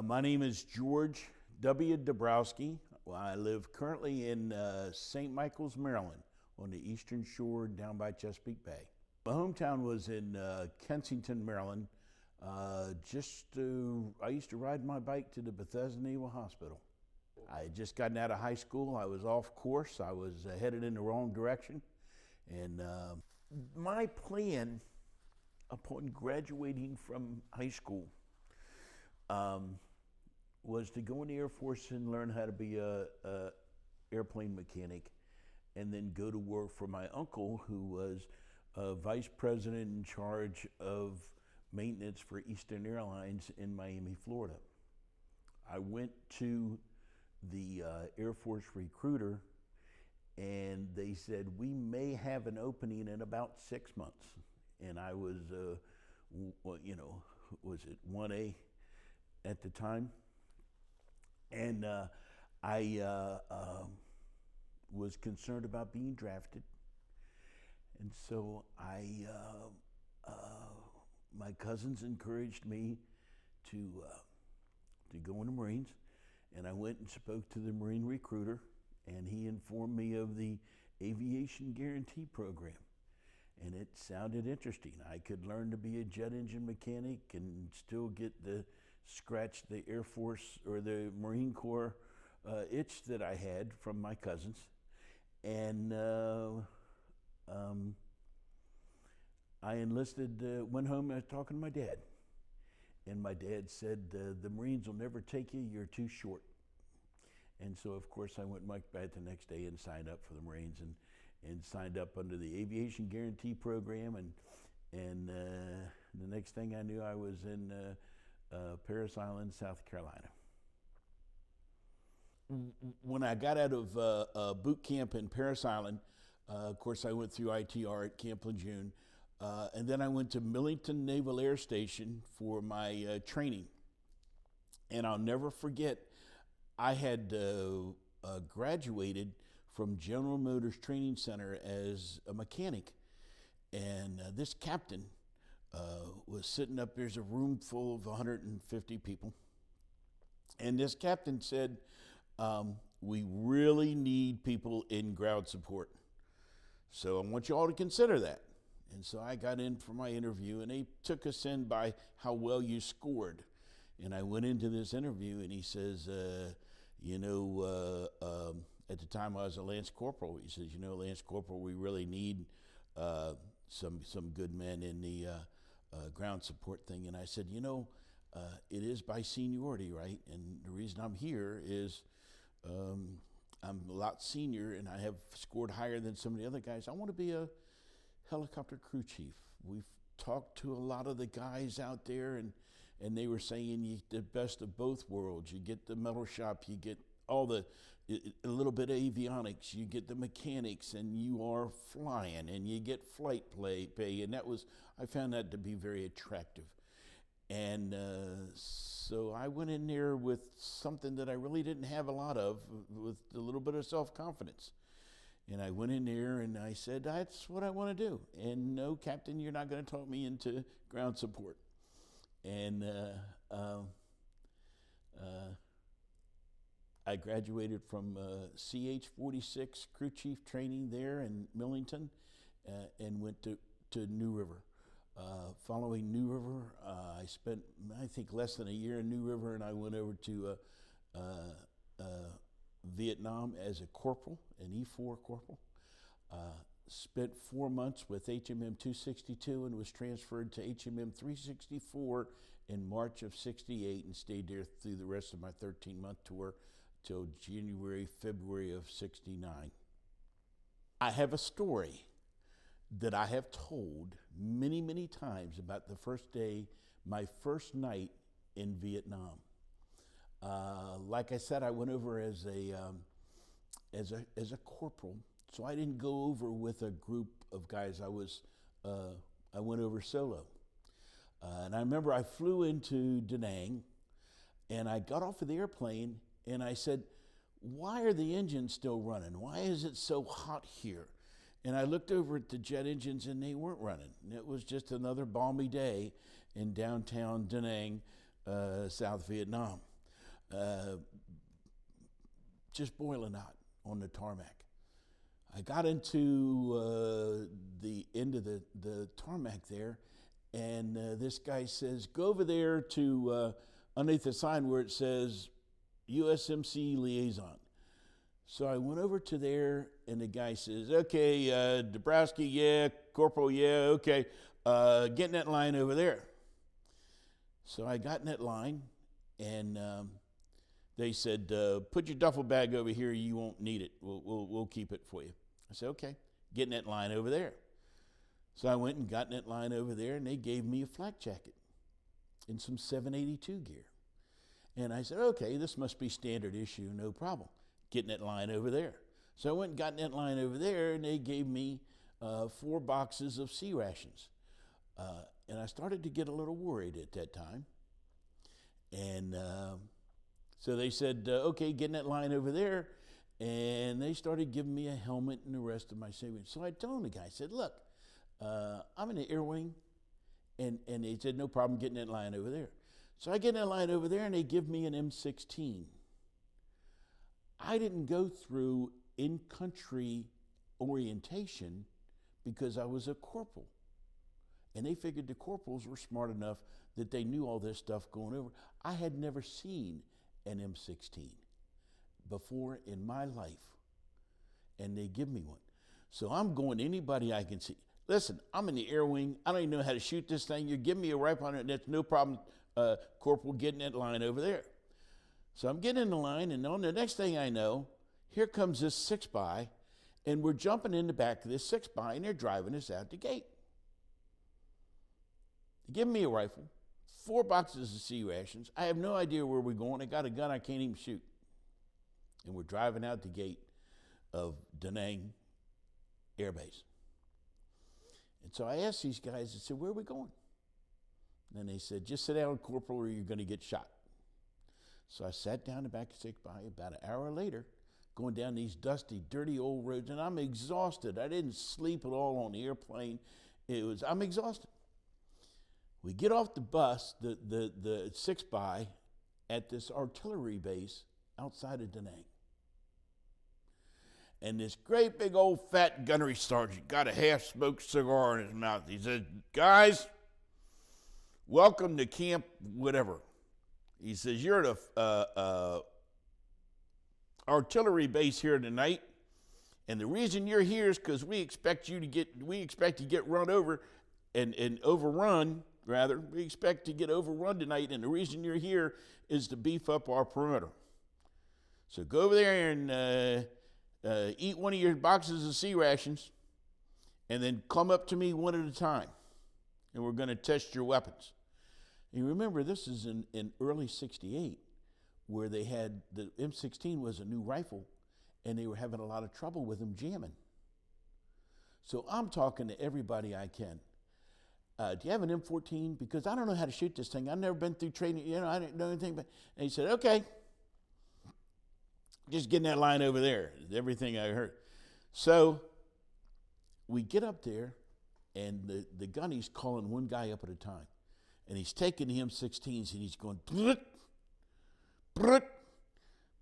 My name is George W. Dabrowski. I live currently in St. Michael's, Maryland, on the eastern shore down by Chesapeake Bay. My hometown was in Kensington, Maryland. I used to ride my bike to the Bethesda Naval Hospital. I had just gotten out of high school. I was off course. I was headed in the wrong direction. And my plan upon graduating from high school was to go in the Air Force and learn how to be a airplane mechanic, and then go to work for my uncle, who was vice president in charge of maintenance for Eastern Airlines in Miami, Florida. I went to the Air Force recruiter, and they said, we may have an opening in about 6 months. And I was, was it 1A at the time? And I was concerned about being drafted. And so my cousins encouraged me to go in the Marines. And I went and spoke to the Marine recruiter, and he informed me of the Aviation Guarantee Program. And it sounded interesting. I could learn to be a jet engine mechanic and still get scratch the Air Force or the Marine Corps itch that I had from my cousins. And I enlisted, went home, and I was talking to my dad. And my dad said, the Marines will never take you, you're too short. And so, of course, I went back the next day and signed up for the Marines, and signed up under the Aviation Guarantee Program. And the next thing I knew, I was in Parris Island, South Carolina. When I got out of boot camp in Parris Island, of course, I went through ITR at Camp Lejeune. And then I went to Millington Naval Air Station for my training. And I'll never forget, I had graduated from General Motors Training Center as a mechanic. And this captain was sitting up, there's a room full of 150 people. And this captain said, we really need people in ground support. So I want you all to consider that. And so I got in for my interview, and they took us in by how well you scored. And I went into this interview, and he says, at the time I was a Lance Corporal. He says, Lance Corporal, we really need some good men in the ground support thing. And I said, it is by seniority, right? And the reason I'm here is I'm a lot senior, and I have scored higher than some of the other guys. I want to be a helicopter crew chief. We've talked to a lot of the guys out there, and they were saying you get the best of both worlds. You get the metal shop, you get a little bit of avionics, you get the mechanics, and you are flying, and you get flight pay, and I found that to be very attractive. And so I went in there with something that I really didn't have a lot of, with a little bit of self-confidence. And I went in there and I said, that's what I want to do. And no, Captain, you're not going to talk me into ground support. And I graduated from CH-46 crew chief training there in Millington, and went to New River. Following New River, I spent, I think, less than a year in New River, and I went over to Vietnam as a corporal, an E4 corporal. Spent 4 months with HMM 262 and was transferred to HMM 364 in March of '68, and stayed there through the rest of my 13-month tour till January, February of '69. I have a story that I have told many, many times about the first day, my first night in Vietnam. Like I said, I went over as a corporal, so I didn't go over with a group of guys. I went over solo. And I remember I flew into Da Nang, and I got off of the airplane, and I said, why are the engines still running? Why is it so hot here? And I looked over at the jet engines, and they weren't running. It was just another balmy day in downtown Da Nang South Vietnam, just boiling hot on the tarmac. I got into the end of the tarmac there, and this guy says, go over there to underneath the sign where it says USMC liaison. So I went over to there, and the guy says, okay, Dabrowski, yeah, Corporal, yeah, okay, get in that line over there. So I got in that line, and they said, put your duffel bag over here, you won't need it, we'll keep it for you. I said, okay, get in that line over there. So I went and got in that line over there, and they gave me a flak jacket and some 782 gear. And I said, okay, this must be standard issue, no problem. Get in that line over there. So I went and got in that line over there, and they gave me 4 boxes of sea rations. And I started to get a little worried at that time. And so they said, okay, get in that line over there. And they started giving me a helmet and the rest of my savings. So I told the guy, I said, look, I'm in the air wing. And they said, no problem, get in that line over there. So I get in that line over there, and they give me an M16. I didn't go through in-country orientation because I was a corporal. And they figured the corporals were smart enough that they knew all this stuff going over. I had never seen an M16 before in my life, and they give me one. So I'm going anybody I can see. Listen, I'm in the air wing. I don't even know how to shoot this thing. You give me a rifle on it, that's no problem, Corporal, get in that line over there. So I'm getting in the line, and on the next thing I know, here comes this 6x, and we're jumping in the back of this 6x, and they're driving us out the gate. They give me a rifle, 4 boxes of sea rations. I have no idea where we're going. I got a gun I can't even shoot. And we're driving out the gate of Da Nang Air Base. And so I asked these guys, I said, where are we going? And they said, just sit down, Corporal, or you're going to get shot. So I sat down the back of 6x. About an hour later, going down these dusty, dirty old roads, and I'm exhausted. I didn't sleep at all on the airplane. I'm exhausted. We get off the bus, the 6x, at this artillery base outside of Da Nang. And this great big old fat gunnery sergeant got a half-smoked cigar in his mouth. He said, guys, welcome to camp whatever. He says, you're at a artillery base here tonight, and the reason you're here is because we expect to get run over and overrun, rather. We expect to get overrun tonight, and the reason you're here is to beef up our perimeter. So go over there and eat one of your boxes of sea rations, and then come up to me one at a time, and we're going to test your weapons. And you remember, this is in early '68, where they had, the M16 was a new rifle, and they were having a lot of trouble with them jamming. So I'm talking to everybody I can. Do you have an M14? Because I don't know how to shoot this thing. I've never been through training. I didn't know anything. And he said, okay, just get in that line over there. Everything I heard. So we get up there, and the gunny's calling one guy up at a time. And he's taking the M16s, and he's going, brrrt, brrrt,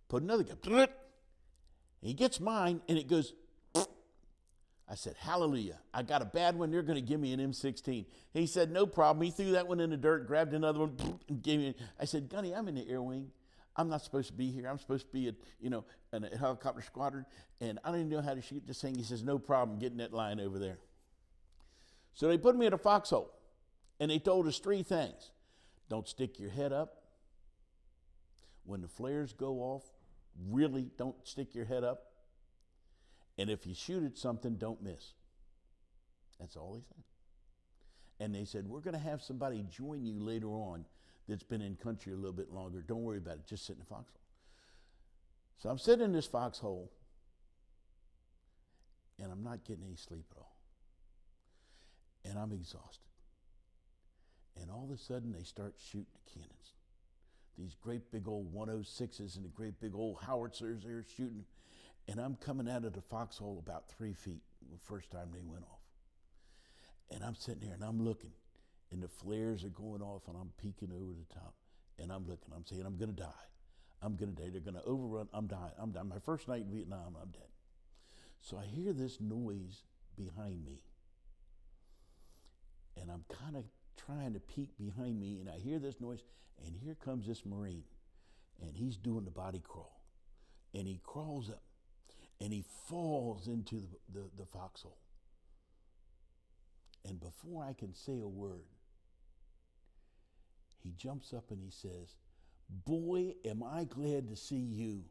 put another guy, brrrt. And he gets mine, and it goes, brrrt. I said, hallelujah. I got a bad one. They're going to give me an M16. He said, no problem. He threw that one in the dirt, grabbed another one, brrrt, and gave me. I said, Gunny, I'm in the air wing. I'm not supposed to be here. I'm supposed to be in a helicopter squadron, and I don't even know how to shoot this thing. He says, no problem. Get in that line over there. So they put me in a foxhole, and they told us 3 things. Don't stick your head up. When the flares go off, really don't stick your head up. And if you shoot at something, don't miss. That's all they said. And they said, we're going to have somebody join you later on that's been in country a little bit longer. Don't worry about it. Just sit in the foxhole. So I'm sitting in this foxhole, and I'm not getting any sleep at all. And I'm exhausted. And all of a sudden, they start shooting the cannons. These great big old 106s and the great big old howitzers, they're shooting. And I'm coming out of the foxhole about 3 feet the first time they went off. And I'm sitting there, and I'm looking. And the flares are going off, and I'm peeking over the top. And I'm looking, I'm saying, I'm going to die. I'm going to die. They're going to overrun. I'm dying. I'm dying. My first night in Vietnam, I'm dead. So I hear this noise behind me. And I'm kind of trying to peek behind me, and I hear this noise, and here comes this Marine. And he's doing the body crawl. And he crawls up, and he falls into the foxhole. And before I can say a word, he jumps up and he says, "Boy, am I glad to see you.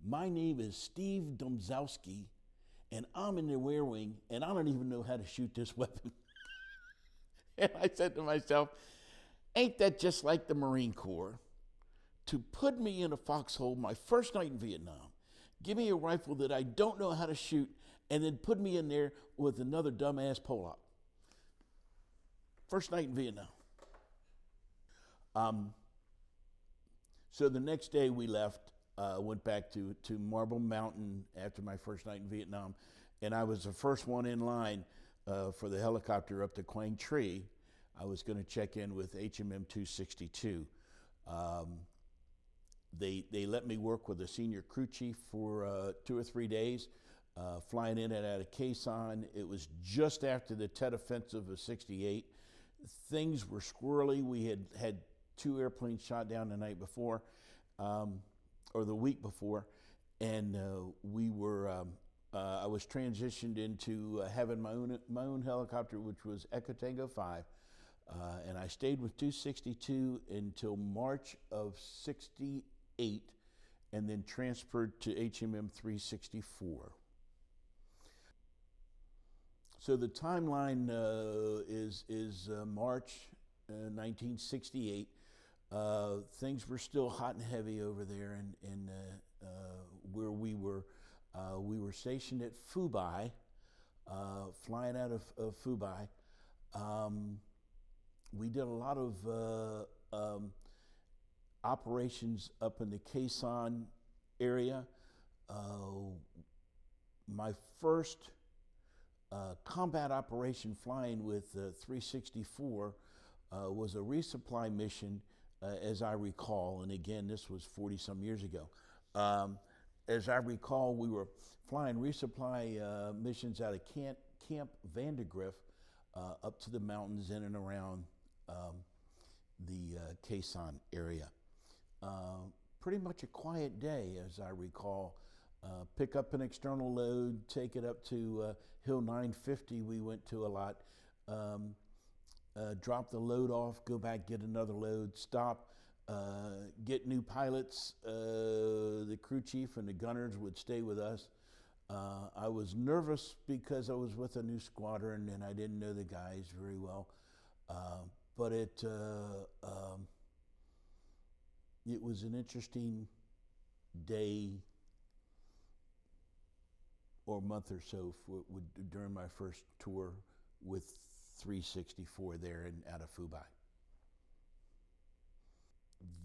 My name is Steve Dabrowski, and I'm in the rear wing, and I don't even know how to shoot this weapon." And I said to myself, ain't that just like the Marine Corps? To put me in a foxhole my first night in Vietnam, give me a rifle that I don't know how to shoot, and then put me in there with another dumbass Pollock. First night in Vietnam. So the next day we left, went back to Marble Mountain after my first night in Vietnam, and I was the first one in line for the helicopter up to Quang Tri. I was going to check in with HMM 262. They let me work with a senior crew chief for 2 or 3 days, flying in and out of Quai Son. It was just after the Tet Offensive of '68. Things were squirrely. We had 2 airplanes shot down the night before, or the week before, and I was transitioned into having my own helicopter, which was Echo Tango 5, and I stayed with 262 until March of '68, and then transferred to HMM 364. So the timeline is March 1968. Things were still hot and heavy over there, and where we were stationed at Phu Bai, flying out of Phu Bai. We did a lot of operations up in the Quai Son area. My first combat operation flying with 364 was a resupply mission, as I recall, and again, this was 40 some years ago. As I recall, we were flying resupply missions out of Camp Vandergrift up to the mountains in and around the Quai Son area. Pretty much a quiet day, as I recall. Pick up an external load, take it up to Hill 950 we went to a lot, drop the load off, go back, get another load, stop, get new pilots. The crew chief and the gunners would stay with us. I was nervous because I was with a new squadron and I didn't know the guys very well, but it was an interesting day or month or so during my first tour with 364 there and out of Phu Bai.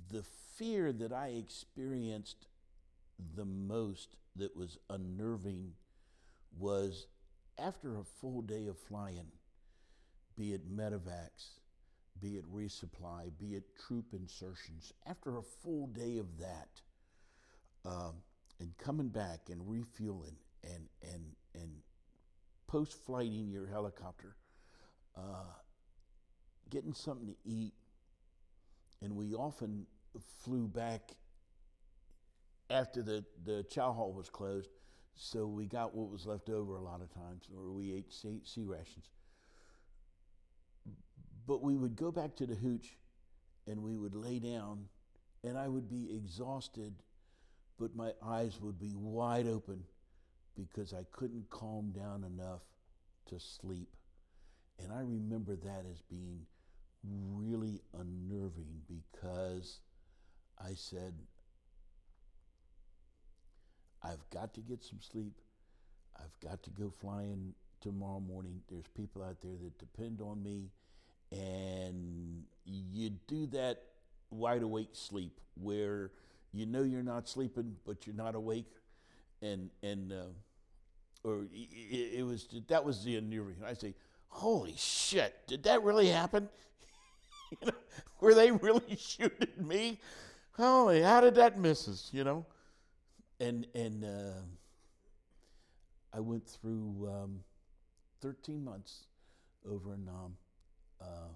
The fear that I experienced the most that was unnerving was after a full day of flying, be it medevacs, be it resupply, be it troop insertions, after a full day of that, and coming back and refueling and post-flighting your helicopter, getting something to eat, and we often flew back after the chow hall was closed, so we got what was left over a lot of times, or we ate sea rations. But we would go back to the hooch, and we would lay down, and I would be exhausted, but my eyes would be wide open because I couldn't calm down enough to sleep. And I remember that as being really unnerving because I said, I've got to get some sleep. I've got to go flying tomorrow morning. There's people out there that depend on me. And you do that wide awake sleep where you know you're not sleeping, but you're not awake. That was the unnerving. I say, holy shit, did that really happen? Were they really shooting me? Holy, how did that miss us, And I went through 13 months over in Nam, uh,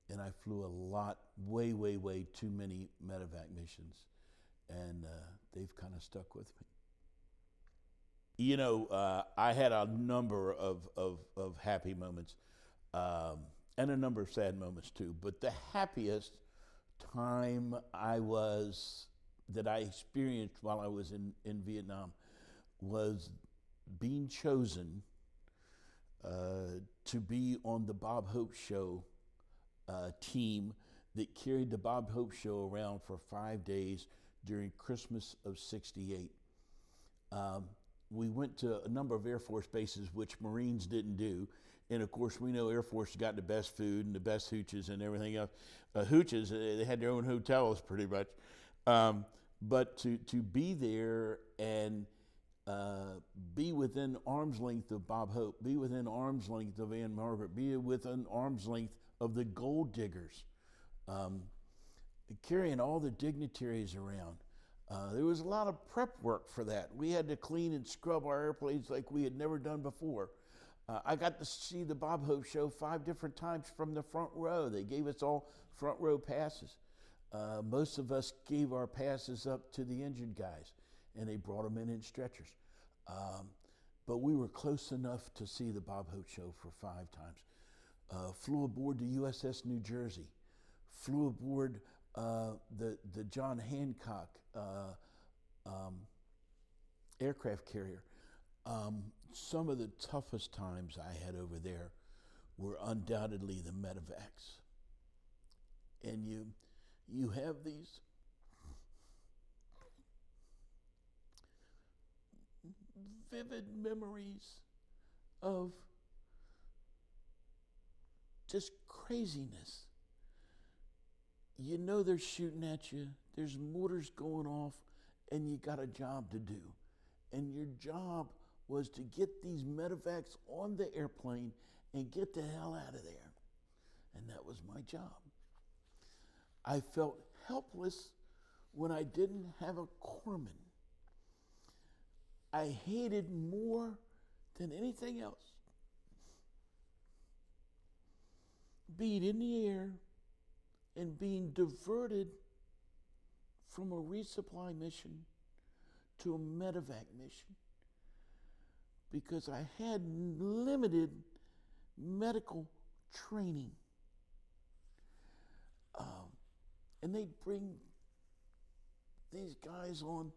and I flew a lot, way, way, way too many medevac missions, and they've kind of stuck with me. I had a number of happy moments, and a number of sad moments too. But the happiest time that I experienced while I was in Vietnam was being chosen to be on the Bob Hope Show team that carried the Bob Hope Show around for 5 days during Christmas of '68. We went to a number of Air Force bases, which Marines didn't do. And of course, we know Air Force got the best food and the best hooches and everything else. Hooches, they had their own hotels pretty much. But to be there and be within arm's length of Bob Hope, be within arm's length of Ann Margaret, be within arm's length of the gold diggers, carrying all the dignitaries around. There was a lot of prep work for that. We had to clean and scrub our airplanes like we had never done before. I got to see the Bob Hope Show 5 different times from the front row. They gave us all front row passes. Most of us gave our passes up to the injured guys, and they brought them in stretchers. But we were close enough to see the Bob Hope Show for 5 times. Flew aboard the USS New Jersey. Flew aboard the John Hancock aircraft carrier. Some of the toughest times I had over there were undoubtedly the medevacs. And you have these vivid memories of just craziness. You know they're shooting at you, there's mortars going off, and you got a job to do. And your job was to get these medevacs on the airplane and get the hell out of there. And that was my job. I felt helpless when I didn't have a corpsman. I hated more than anything else being in the air and being diverted from a resupply mission to a medevac mission, because I had limited medical training. And they'd bring these guys on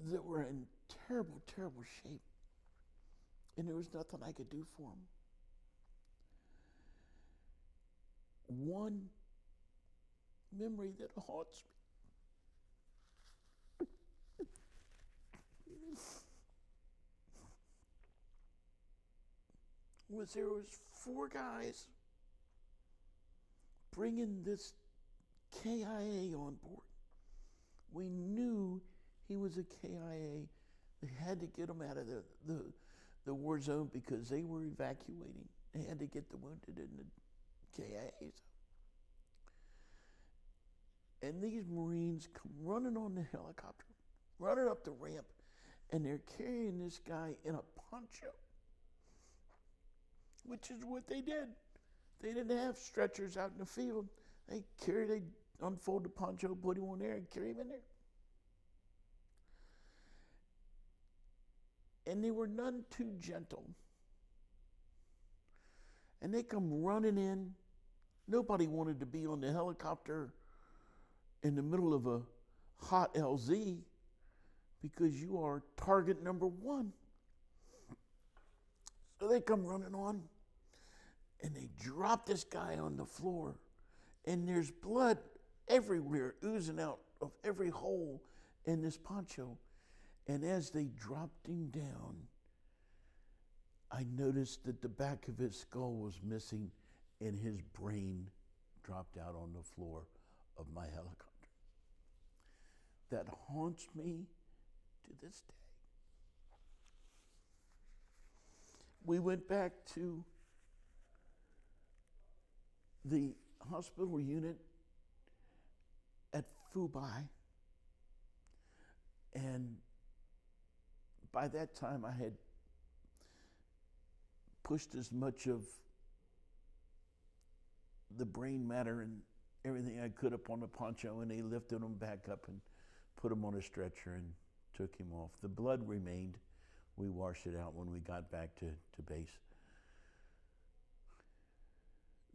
that were in terrible, terrible shape, and there was nothing I could do for them. One memory that haunts me was there was 4 guys bringing this KIA on board. We knew he was a KIA. They had to get him out of the war zone because they were evacuating. They had to get the wounded in the KIAs. And these Marines come running on the helicopter, running up the ramp, and they're carrying this guy in a poncho, which is what they did. They didn't have stretchers out in the field. They unfold the poncho, put him on there, and carry him in there. And they were none too gentle. And they come running in. Nobody wanted to be on the helicopter in the middle of a hot LZ because you are target number 1. So they come running on and they drop this guy on the floor, and there's blood everywhere oozing out of every hole in this poncho. And as they dropped him down, I noticed that the back of his skull was missing and his brain dropped out on the floor of my helicopter. That haunts me to this day. We went back to the hospital unit at Fubai, and by that time I had pushed as much of the brain matter and everything I could up on the poncho, and they lifted him back up and put him on a stretcher and took him off. The blood remained. We washed it out when we got back to base.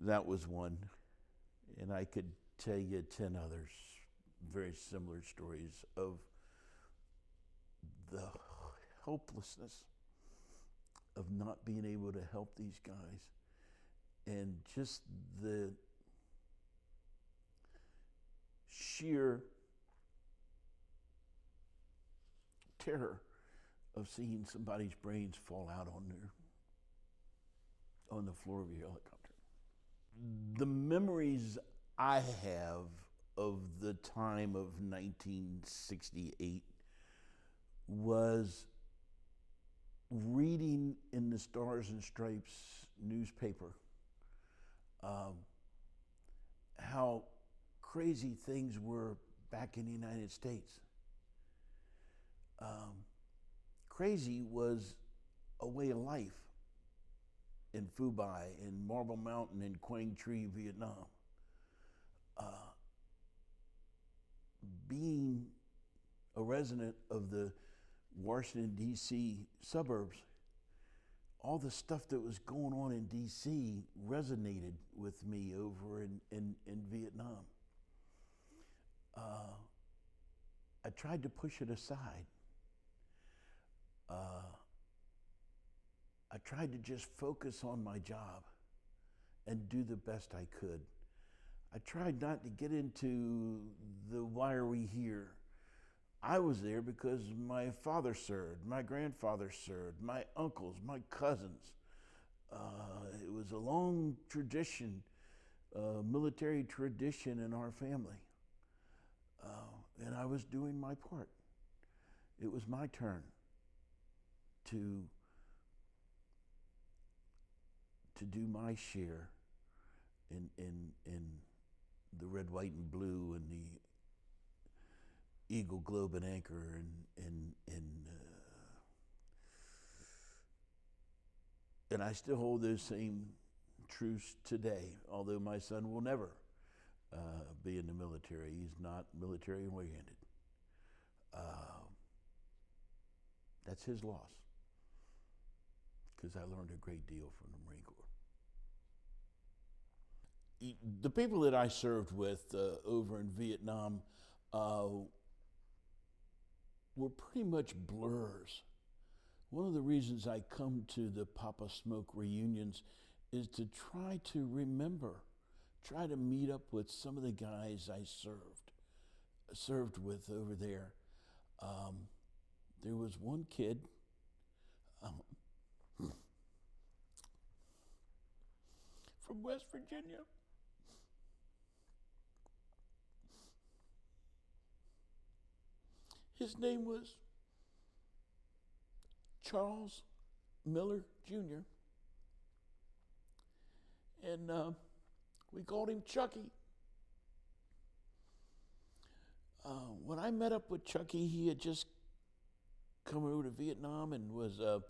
That was one, and I could tell you 10 others, very similar stories of the hopelessness of not being able to help these guys, and just the sheer terror of seeing somebody's brains fall out on the floor of your helicopter. The memories I have of the time of 1968 was reading in the Stars and Stripes newspaper how crazy things were back in the United States. Crazy was a way of life in Fubai, in Marble Mountain, in Quang Tri, Vietnam. Being a resident of the Washington, D.C. suburbs, all the stuff that was going on in D.C. resonated with me over in Vietnam. I tried to push it aside. I tried to just focus on my job and do the best I could. I tried not to get into the why are we here. I was there because my father served, my grandfather served, my uncles, my cousins. It was a long tradition, military tradition in our family. And I was doing my part. It was my turn to do my share in the red, white, and blue, and the Eagle, Globe, and Anchor, and I still hold those same truths today, although my son will never be in the military. He's not military oriented. That's his loss, because I learned a great deal from the Marine Corps. The people that I served with over in Vietnam were pretty much blurs. One of the reasons I come to the Papa Smoke reunions is to try to remember, try to meet up with some of the guys I served with over there. There was one kid from West Virginia. His name was Charles Miller Jr. And we called him Chucky. When I met up with Chucky, he had just come over to Vietnam and was a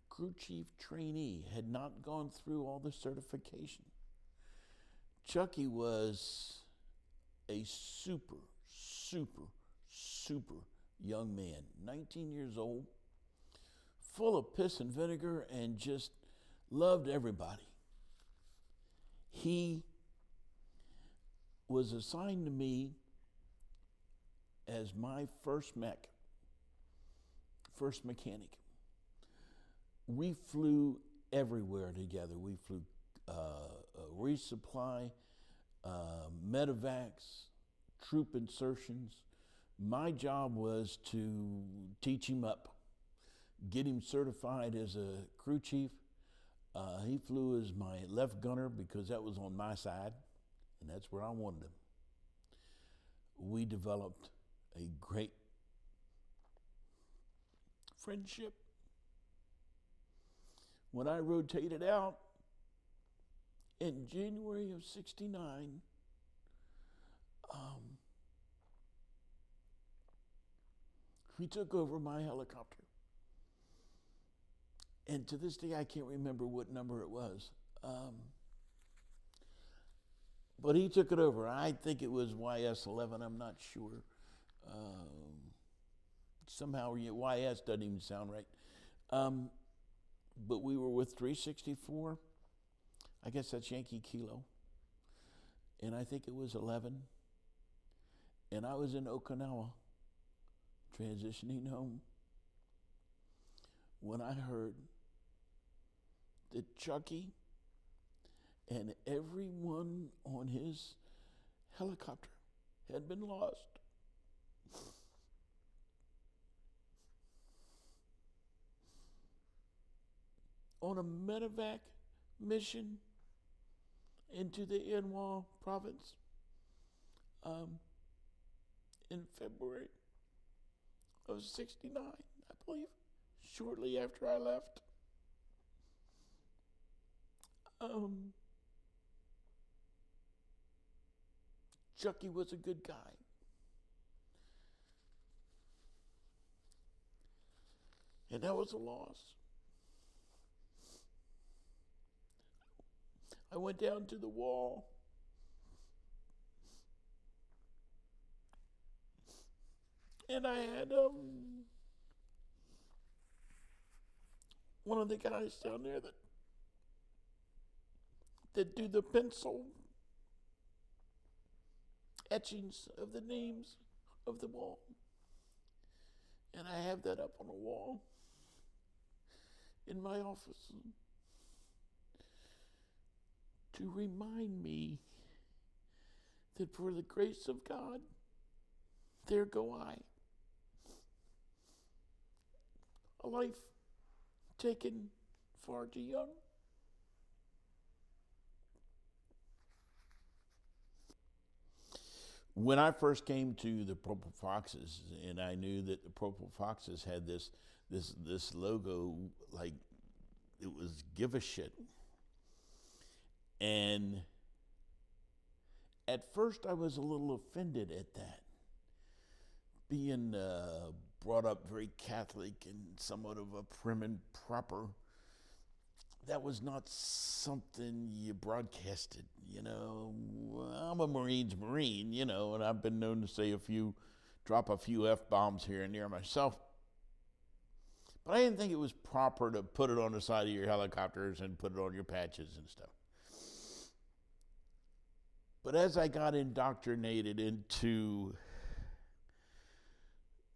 crew chief trainee, had not gone through all the certification. Chucky was a super young man, 19 years old, full of piss and vinegar, and just loved everybody. He was assigned to me as my first mechanic. We flew everywhere together. We flew resupply, medevacs, troop insertions. My job was to teach him up, get him certified as a crew chief. He flew as my left gunner because that was on my side, and that's where I wanted him. We developed a great friendship. When I rotated out in January of '69, um, he took over my helicopter. And to this day, I can't remember what number it was. But he took it over. I think it was YS-11. I'm not sure. Somehow YS doesn't even sound right. But we were with 364. I guess that's Yankee Kilo. And I think it was 11. And I was in Okinawa, transitioning home, when I heard that Chucky and everyone on his helicopter had been lost. On a medevac mission into the Anhui province in February of '69, I believe, shortly after I left. Chucky was a good guy. And that was a loss. I went down to the wall. And I had one of the guys down there that do the pencil etchings of the names of the wall. And I have that up on the wall in my office to remind me that for the grace of God, there go I. A life taken far too young. When I first came to the Purple Foxes, and I knew that the Purple Foxes had this logo, like it was give a shit. And at first I was a little offended at that. Being brought up very Catholic and somewhat of a prim and proper, that was not something you broadcasted, you know. I'm a Marine's Marine, you know, and I've been known to say drop a few F-bombs here and there myself. But I didn't think it was proper to put it on the side of your helicopters and put it on your patches and stuff. But as I got indoctrinated into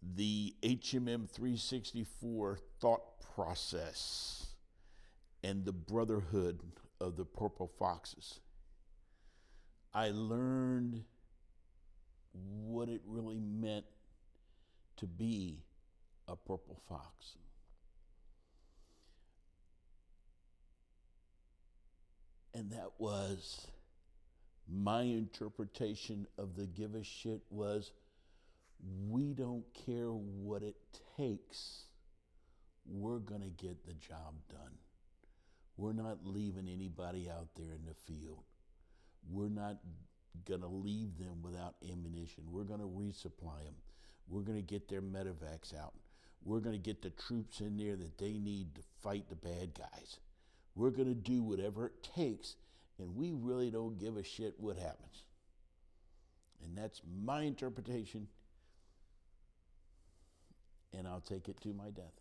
the HMM 364 thought process and the brotherhood of the Purple Foxes, I learned what it really meant to be a Purple Fox. And that was my interpretation of the give a shit was, we don't care what it takes. We're going to get the job done. We're not leaving anybody out there in the field. We're not going to leave them without ammunition. We're going to resupply them. We're going to get their medevacs out. We're going to get the troops in there that they need to fight the bad guys. We're going to do whatever it takes, and we really don't give a shit what happens. And that's my interpretation, and I'll take it to my death.